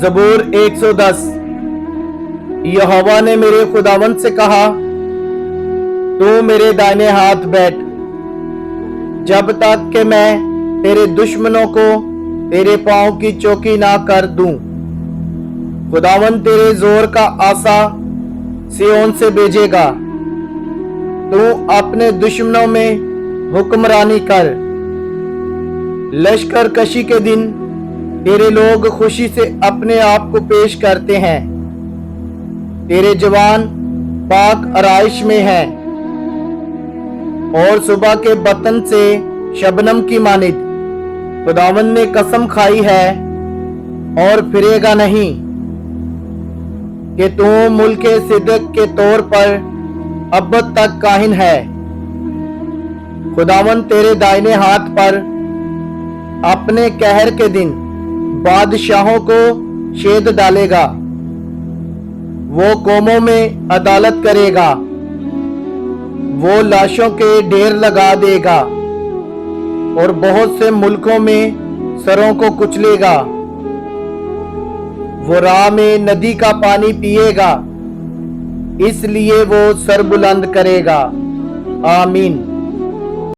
ज़बूर 110। यहोवा ने मेरे खुदावंद से कहा, तू मेरे दाहिने हाथ बैठ, जब तक कि मैं तेरे दुश्मनों को तेरे पांव की चौकी ना कर दूं। खुदावंद तेरे जोर का आसा सिय्योन से भेजेगा। तू अपने दुश्मनों में हुक्मरानी कर। लश्कर कशी के दिन तेरे लोग खुशी से अपने आप को पेश करते हैं। तेरे जवान पाक आराइश में हैं और सुबह के बतन से शबनम की मानित। खुदावंद ने कसम खाई है और फिरेगा नहीं कि तू मुल्क सिद्दीक के तौर पर अब तक काहिन है। खुदावंद तेरे दाहिने हाथ पर अपने कहर के दिन बादशाहों को छेद डालेगा। वो कौमों में अदालत करेगा। वो लाशों के ढेर लगा देगा और बहुत से मुल्कों में सरों को कुचलेगा। वो राह में नदी का पानी पिएगा, इसलिए वो सर बुलंद करेगा। आमीन।